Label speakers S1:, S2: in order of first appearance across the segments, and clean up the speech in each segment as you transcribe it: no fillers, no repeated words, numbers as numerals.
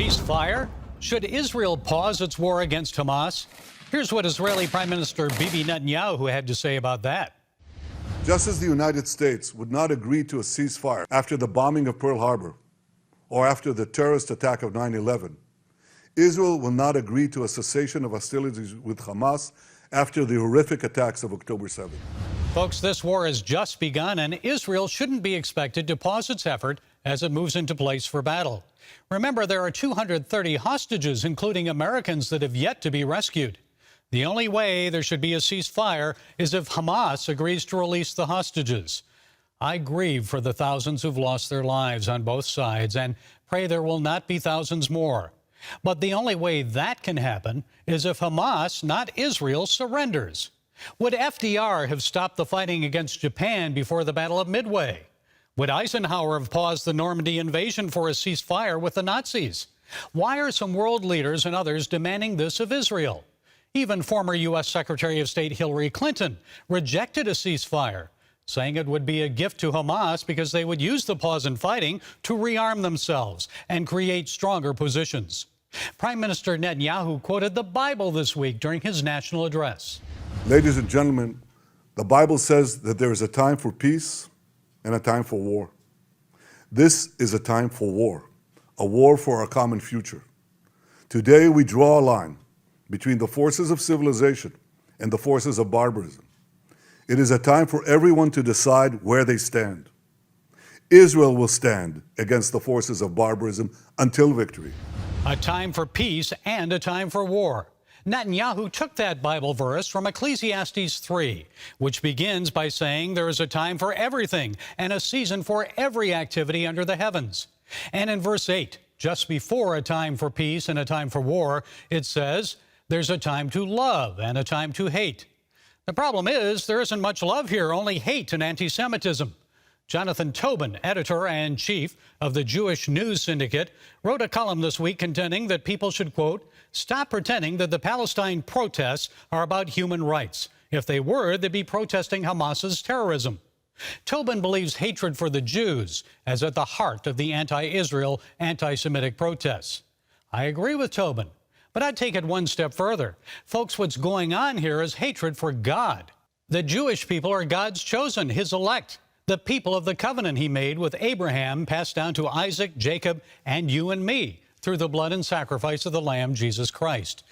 S1: ceasefire? Should Israel pause its war against Hamas? Here's what Israeli Prime Minister Bibi Netanyahu had to say about that.
S2: Just as the United States would not agree to a ceasefire after the bombing of Pearl Harbor or after the terrorist attack of 9/11, Israel will not agree to a cessation of hostilities with Hamas after the horrific attacks of October 7th.
S1: Folks, this war has just begun, and Israel shouldn't be expected to pause its effort as it moves into place for battle. Remember, there are 230 hostages, including Americans, that have yet to be rescued. The only way there should be a ceasefire is if Hamas agrees to release the hostages. I grieve for the thousands who've lost their lives on both sides and pray there will not be thousands more. But the only way that can happen is if Hamas, not Israel, surrenders. Would FDR have stopped the fighting against Japan before the Battle of Midway? Would Eisenhower have paused the Normandy invasion for a ceasefire with the Nazis? Why are some world leaders and others demanding this of Israel? Even former U.S. Secretary of State Hillary Clinton rejected a ceasefire, saying it would be a gift to Hamas because they would use the pause in fighting to rearm themselves and create stronger positions. Prime Minister Netanyahu quoted the Bible this week during his national address.
S2: Ladies and gentlemen, the Bible says that there is a time for peace and a time for war. This is a time for a war for our common future. Today we draw a line between the forces of civilization and the forces of barbarism. It is a time for everyone to decide where they stand. Israel will stand against the forces of barbarism until victory.
S1: A time for peace and a time for war. Netanyahu took that Bible verse from Ecclesiastes 3, which begins by saying there is a time for everything and a season for every activity under the heavens. And in verse 8, just before a time for peace and a time for war, it says there's a time to love and a time to hate. The problem is there isn't much love here, only hate and antisemitism. Jonathan Tobin, editor-in-chief of the Jewish News Syndicate, wrote a column this week contending that people should, quote, stop pretending that the Palestine protests are about human rights. If they were, they'd be protesting Hamas's terrorism. Tobin believes hatred for the Jews is at the heart of the anti-Israel, anti-Semitic protests. I agree with Tobin, but I'd take it one step further. Folks, what's going on here is hatred for God. The Jewish people are God's chosen, his elect. The people of the covenant he made with Abraham, passed down to Isaac, Jacob, and you and me through the blood and sacrifice of the Lamb, Jesus Christ.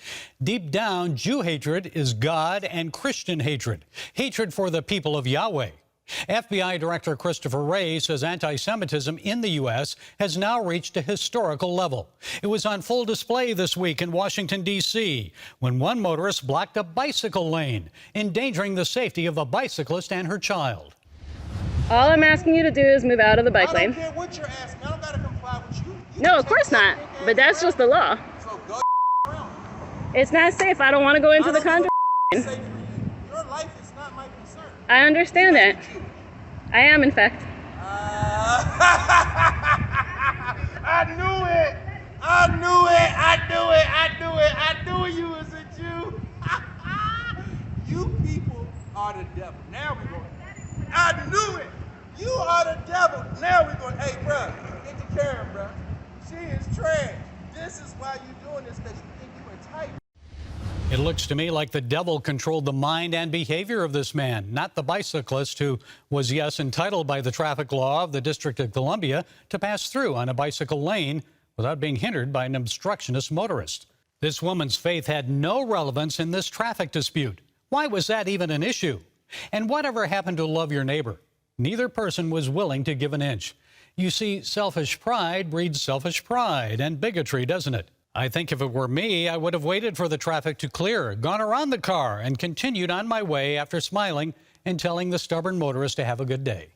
S1: Deep down, Jew hatred is God and Christian hatred, hatred for the people of Yahweh. FBI Director Christopher Wray says anti-Semitism in the U.S. has now reached a historical level. It was on full display this week in Washington, D.C., when one motorist blocked a bicycle lane, endangering the safety of a bicyclist and her child.
S3: All I'm asking you to do is move out of the bike lane.
S4: I don't care what you're asking. I don't got to comply with you.
S3: No, of course not. But that's just the law.
S4: So go around.
S3: It's not safe. I don't want to go into the country.
S4: Safe for you. Your life is not my concern.
S3: I understand that. I am, in fact.
S4: I knew it. I knew it. I knew it. I knew it. I knew you was a Jew. You people are the devil. Now we're going. I knew it. You are the devil. Now we're going, hey, bro, get the Karen, bro. She is trash. This is why you're doing this, because you think you are tight.
S1: It looks to me like the devil controlled the mind and behavior of this man, not the bicyclist who was, yes, entitled by the traffic law of the District of Columbia to pass through on a bicycle lane without being hindered by an obstructionist motorist. This woman's faith had no relevance in this traffic dispute. Why was that even an issue? And whatever happened to love your neighbor? Neither person was willing to give an inch. You see, selfish pride breeds selfish pride and bigotry, doesn't it? I think if it were me, I would have waited for the traffic to clear, gone around the car, and continued on my way after smiling and telling the stubborn motorist to have a good day.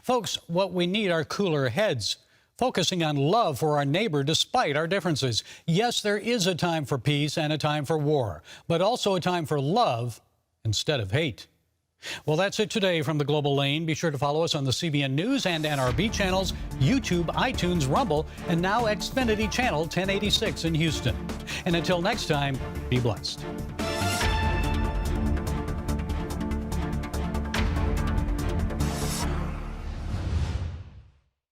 S1: Folks, what we need are cooler heads, focusing on love for our neighbor despite our differences. Yes, there is a time for peace and a time for war, but also a time for love instead of hate. Well, that's it today from the Global Lane. Be sure to follow us on the CBN News and NRB channels, YouTube, iTunes, Rumble, and now Xfinity Channel 1086 in Houston. And until next time, be blessed.